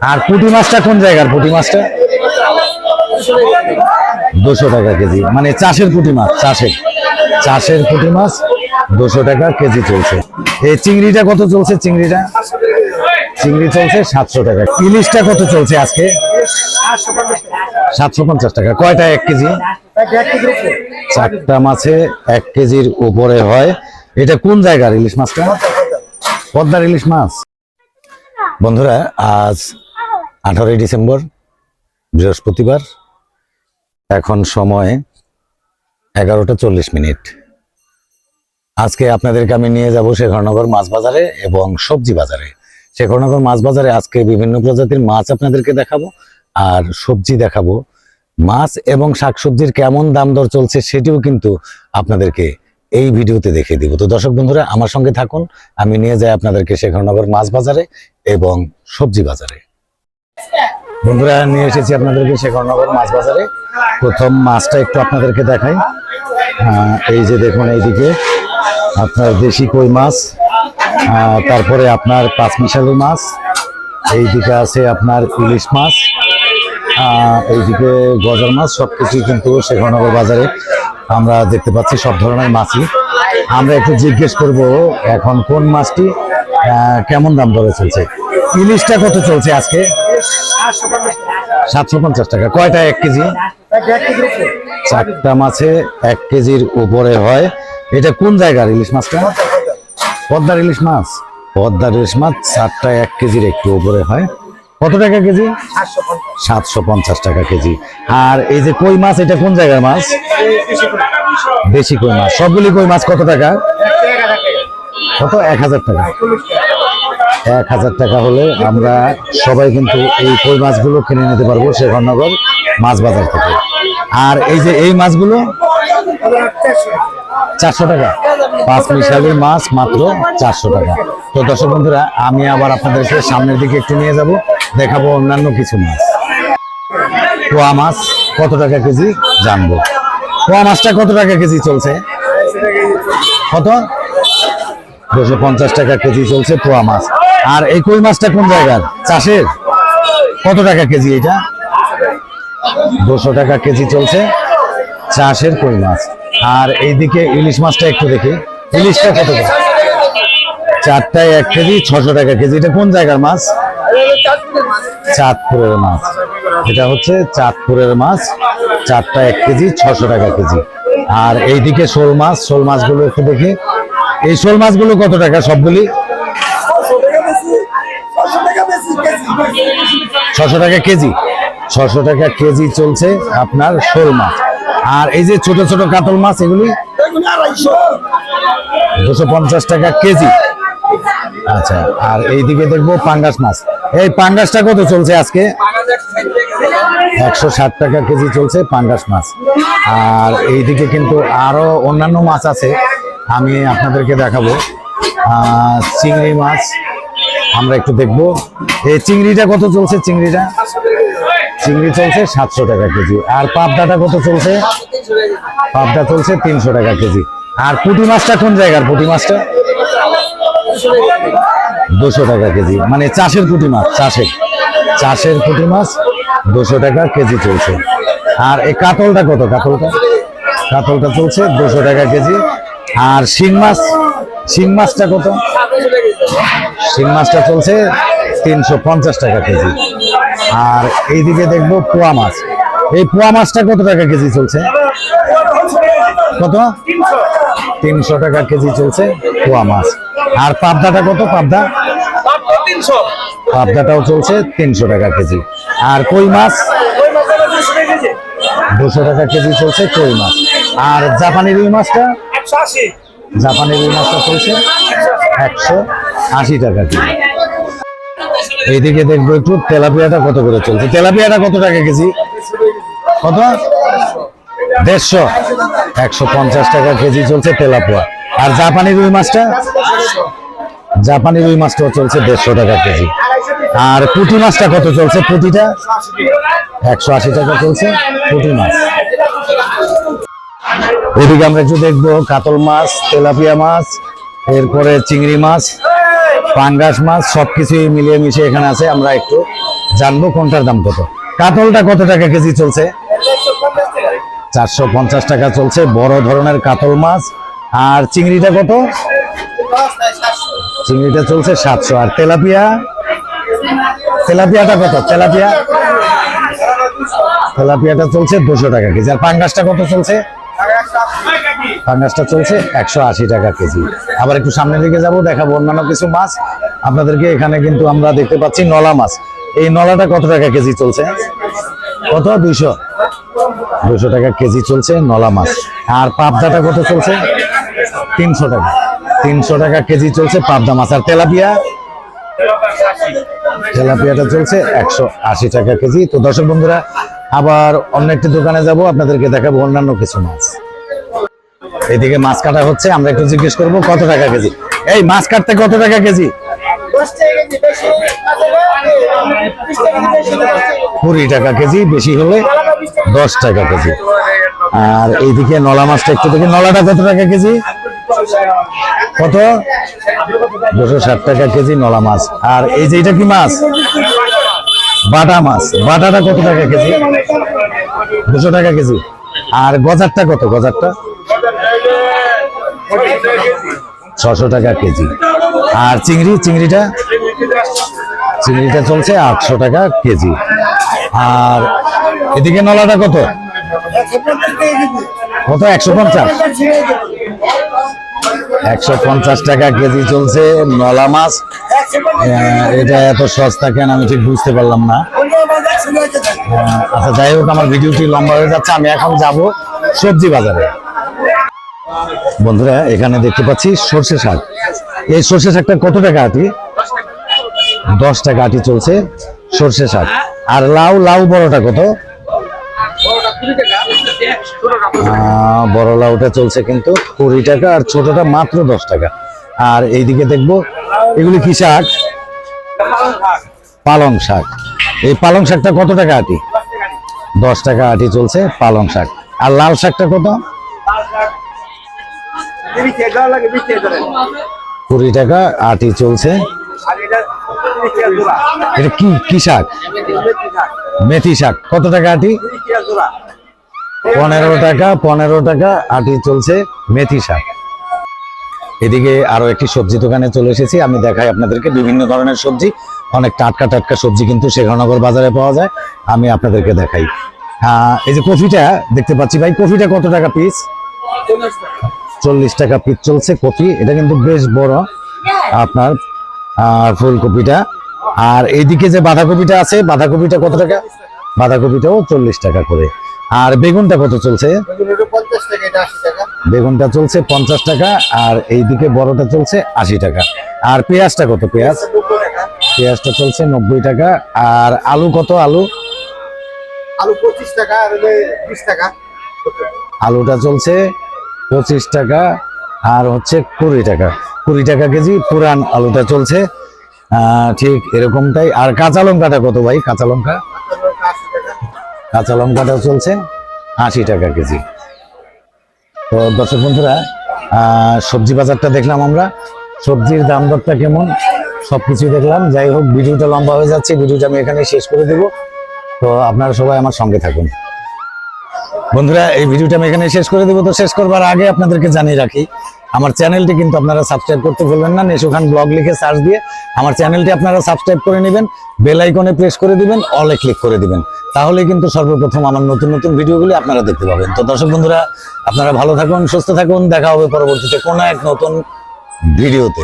আর পুঁটি মাছটা কোন জায়গার পুঁটি মাছটা? 200 টাকা কেজি, মানে চাষের পুঁটি মাছ, চাষের পুঁটি মাছ 200 টাকা কেজি চলছে। এই চিংড়িটা কত চলছে? চিংড়ি চলছে 700 টাকা। ইলিশটা কত চলছে আজকে? 750 টাকা। কয়টা 1 কেজি? 4টা মাছে 1 কেজির উপরে হয়। এটা কোন জায়গার ইলিশ মাছটা? পদ্মার ইলিশ মাছ। বন্ধুরা, আজ 18 ডিসেম্বর, বৃহস্পতিবার। এখন সময় 11টা 40 মিনিট। আজকে আপনাদেরকে আমি নিয়ে যাব শেখরনগর মাছ বাজারে এবং সবজি বাজারে। শেখরনগর মাছ বাজারে আজকে বিভিন্ন প্রজাতির মাছ আপনাদেরকে দেখাবো আর সবজি দেখাবো। মাছ এবং শাকসবজির কেমন দাম দর চলছে সেটিও কিন্তু আপনাদেরকে এই ভিডিওতে দেখিয়ে দিব। তো দর্শক বন্ধুরা, আমার সঙ্গে থাকুন, আমি নিয়ে যাই আপনাদেরকে শেখরনগর মাছ বাজারে এবং সবজি বাজারে। বন্ধুরা, নিয়ে এসেছি আপনাদেরকে শেখরনগর মাছ বাজারে। প্রথম মাছটা একটু আপনাদেরকে দেখাই। এই যে দেখুন, এইদিকে আপনার দেশি কই মাছ, তারপরে আপনার পাঁচমিশালি মাছ, এইদিকে আছে আপনার ইলিশ মাছ, এইদিকে গজার মাছ। সবকিছুই কিন্তু শেখরনগর বাজারে আমরা দেখতে পাচ্ছি, সব ধরনের মাছই। আমরা একটু জিজ্ঞেস করব এখন কোন মাছটি কেমন দাম দরে চলছে। ইলিশটা কত চলছে আজকে? 750 টাকা। কয়টা 1 কেজি? 4টা মাছে 1 কেজির উপরে হয়। এটা কোন জায়গার ইলিশ মাছটা? পদ্মার ইলিশ মাছ। পদ্মার ইলিশ মাছ 4টা 1 কেজির একটু উপরে হয়। কত টাকা কেজি? 750 টাকা কেজি। আর এই যে কই মাছ, এটা কোন জায়গার মাছ? দেশি কই মাছ। সবগুলি কই মাছ কত টাকা? কত? 1000 টাকা। 1000 টাকা হলে আমরা সবাই কিন্তু এই কই মাছগুলো কিনে নিতে পারবো শেখরনগর মাছ বাজার থেকে। আর এই যে এই মাছগুলো 400 টাকা। পাঁচমিশালি মাছ মাত্র 400 টাকা। তো দর্শক বন্ধুরা, আমি আবার আপনাদেরকে সামনের দিকে একটু নিয়ে যাব, দেখাবো অন্যান্য কিছু মাছ। পোয়া মাছ কত টাকা কেজি জানবো। পোয়া মাছটা কত টাকা কেজি চলছে? কত? 250 টাকা কেজি চলছে পোয়া মাছ। আর এই কই মাছটা কোন জায়গার? চাষের। কত টাকা কেজি এটা? 200 টাকা কেজি চলছে চাষের কই মাছ। আর এইদিকে ইলিশ মাছটা একটু দেখি। ইলিশটা কত টাকা? 4টায় 1 কেজি 600 টাকা কেজি। এটা কোন জায়গার মাছ? চাঁদপুরের মাছ। এটা হচ্ছে চাঁদপুরের মাছ। 4টা 1 কেজি 600 টাকা কেজি। আর এইদিকে শোল মাছ। শোল মাছগুলো একটু দেখি। এই শোল মাছগুলো কত টাকা সবগুলি? 600 টাকা কেজি। 600 টাকা কেজি চলছে আপনার শোল মাছ। আর এই যে ছোট ছোট কাতল মাছ, এগুলি 250 টাকা কেজি। আচ্ছা, আর এইদিকে দেখবো পাঙ্গাস মাছ। এই পাঙ্গাসটা কত চলছে আজকে? 160 টাকা কেজি চলছে পাঙ্গাস মাছ। আর এইদিকে কিন্তু আরো অন্যান্য মাছ আছে, আমি আপনাদেরকে দেখাবো। চিংড়ি মাছ আমরা একটু দেখবো। এই চিংড়িটা কত চলছে? চিংড়ি চলছে 700 টাকা কেজি। আর পাবদাটা কত চলছে? পাবদা চলছে 300 টাকা কেজি। আর পুঁটি মাছটা কোন জায়গার? পুঁটি মাছটা 200 টাকা কেজি, মানে চাষের পুঁটি মাছ, চাষের পুঁটি মাছ 200 টাকা কেজি চলছে। আর এই কাতলটা কত? কাতলটা চলছে 200 টাকা কেজি। আর শিং মাছটা কত? শিং মাছটা চলছে 350 টাকা কেজি। আর এইদিকে দেখবো পোয়া মাছ। এই পোয়া মাছটা কত টাকা কেজি চলছে? কত? 300 টাকা কেজি চলছে পোয়া মাছ। আর পাবদাটা কত? পাবদাটাও চলছে 300 টাকা কেজি। আর কই মাছ 200 টাকা কেজি চলছে কই মাছ। আর জাপানি রুই মাছটা? জাপানি রুই মাছটা চলছে 180 টাকা কেজি। এইদিকে দেখবো একটু তেলাপিয়াটা কত করে চলছে। তেলাপিয়াটা কত টাকা কেজি? কত? 150। 150 টাকা কেজি চলছে তেলাপিয়া। আর জাপানি রুই মাছটা? জাপানি রুই মাছটাও চলছে 150 টাকা কেজি। আর পুঁটি মাছটা কত চলছে? পুঁটিটা 180 টাকা চলছে পুঁটি মাছ। এদিকে আমরা একটু দেখবো কাতল মাছ, তেলাপিয়া মাছ, এরপরে চিংড়ি মাছ, পাঙ্গাস মাছ সবকিছুই মিলিয়ে মিশিয়ে এখানে আছে। আমরা একটু জানবো কোনটার দাম কত। কাতলটা কত টাকা কেজি চলছে? 450 টাকা চলছে বড় ধরনের কাতল মাছ। আর চিংড়িটা কত? চিংড়িটা চলছে 700। আর তেলাপিয়াটা কত? তেলাপিয়াটা চলছে 200 টাকা কেজি। আর পাঙ্গাসটা কত চলছে? পাঙ্গাসটা চলছে 180 টাকা কেজি। আবার একটু সামনের দিকে যাব, দেখাবো অন্যান্য কিছু মাছ আপনাদেরকে। এখানে কিন্তু আমরা দেখতে পাচ্ছি নলা মাছ। এই নলাটা কত টাকা কেজি চলছে? কত? 200 টাকা কেজি চলছে নলা মাছ। আর পাবদাটা কত চলছে? 300 টাকা। 300 টাকা কেজি চলছে পাবদা মাছ। আর তেলাপিয়াটা চলছে 180 টাকা কেজি। তো দর্শক বন্ধুরা, আবার অন্য একটি দোকানে যাব, আপনাদেরকে দেখাবো অন্যান্য কিছু মাছ। এদিকে মাছ কাটা হচ্ছে, আমরা একটু জিজ্ঞেস করবো কত টাকা কেজি। এই মাছ কাটতে কত টাকা কেজি? 20 টাকা কেজি, বেশি হলে 10 টাকা কেজি। আর এইদিকে নলা মাছটা একটু দেখি, নলাটা কত টাকা কেজি? কত? 260 টাকা কেজি নলা মাছ। আর এই যে এটা কি মাছ? বাটা মাছ। বাটাটা কত টাকা কেজি? 200 টাকা কেজি। আর গজারটা কত? গজারটা 600 টাকা কেজি। আর চিংড়িটা চলছে 800 টাকা কেজি। আর এদিকে নলাটা কত? 150 টাকা কেজি চলছে নলা মাছ। এটা এত সস্তা কেন আমি ঠিক বুঝতে পারলাম না। আচ্ছা, যাই হোক, আমার ভিডিওটি লম্বা হয়ে যাচ্ছে। আমি এখন যাব সবজি বাজারে। বন্ধুরা, এখানে দেখতে পাচ্ছি সর্ষে শাক। এই সর্ষে শাকটা কত টাকা আটি? 10 টাকা আটি চলছে সর্ষে শাক। আর লাউ বড়টা কত? বড় লাউটা চলছে কিন্তু 20 টাকা, আর ছোটটা মাত্র 10 টাকা। আর এইদিকে দেখবো এগুলি কি শাক? পালং শাক। এই পালং শাকটা কত টাকা আটি? 10 টাকা আটি চলছে পালং শাক। আর লাল শাকটা কত? 20 টাকা আটি চলছে। এটা কি শাক? মেথি শাক। কত টাকা আটি? 15 টাকা আটি চলছে মেথি শাক। এদিকে আরো একটি সবজি দোকানে চলে এসেছি। আমি দেখাই আপনাদেরকে বিভিন্ন ধরনের সবজি। অনেক টাটকা সবজি কিন্তু শেখানগর বাজারে পাওয়া যায়। আমি আপনাদেরকে দেখাই। এই যে কফিটা দেখতে পাচ্ছি ভাই, কফিটা কত টাকা পিস? 40 টাকা পিস চলছে কফি। এটা কিন্তু বেশ বড় আপনার ফুলকপিটা। আর এইদিকে যে বাঁধাকপিটা আছে, বাঁধাকপিটা কত টাকা? বাঁধাকপিটাও 40 টাকা করে। আর বেগুনটা কত চলছে? বেগুনটা চলছে 50 টাকা। আর এইদিকে বড়টা চলছে 80 টাকা। আর পেঁয়াজটা কত? পেঁয়াজটা চলছে 90 টাকা। আর আলু কত? আলু 25 টাকা। আর 20 টাকা। আলুটা চলছে 25 টাকা। আর হচ্ছে 20 টাকা। 20 টাকা কেজি পুরান আলুটা চলছে ঠিক এরকমটাই। আর কাঁচা লঙ্কাটা কত ভাই? কাঁচা লঙ্কাটা চলছে 80 টাকা কেজি। তো দর্শক বন্ধুরা, সবজি বাজারটা দেখলাম আমরা, সবজির দাম দরটা কেমন সবকিছু দেখলাম। যাই হোক, ভিডিওটা লম্বা হয়ে যাচ্ছে, ভিডিওটা আমি এখানে শেষ করে দেব। তো আপনারা সবাই আমার সঙ্গে থাকুন। বন্ধুরা, এই ভিডিওটা আমি এখানে শেষ করে দেবো। তো শেষ করবার আগে আপনাদেরকে জানিয়ে রাখি, আমার চ্যানেলটি কিন্তু আপনারা সাবস্ক্রাইব করতে ভুলবেন না। নেশোখান ব্লগ লিখে সার্চ দিয়ে আমার চ্যানেলটি আপনারা সাবস্ক্রাইব করে নেবেন, বেল আইকনে প্রেস করে দিবেন, অলে ক্লিক করে দিবেন। তাহলে কিন্তু সর্বপ্রথম আমার নতুন ভিডিওগুলি আপনারা দেখতে পাবেন। তো দর্শক বন্ধুরা, আপনারা ভালো থাকুন, সুস্থ থাকুন। দেখা হবে পরবর্তীতে কোনো এক নতুন ভিডিওতে।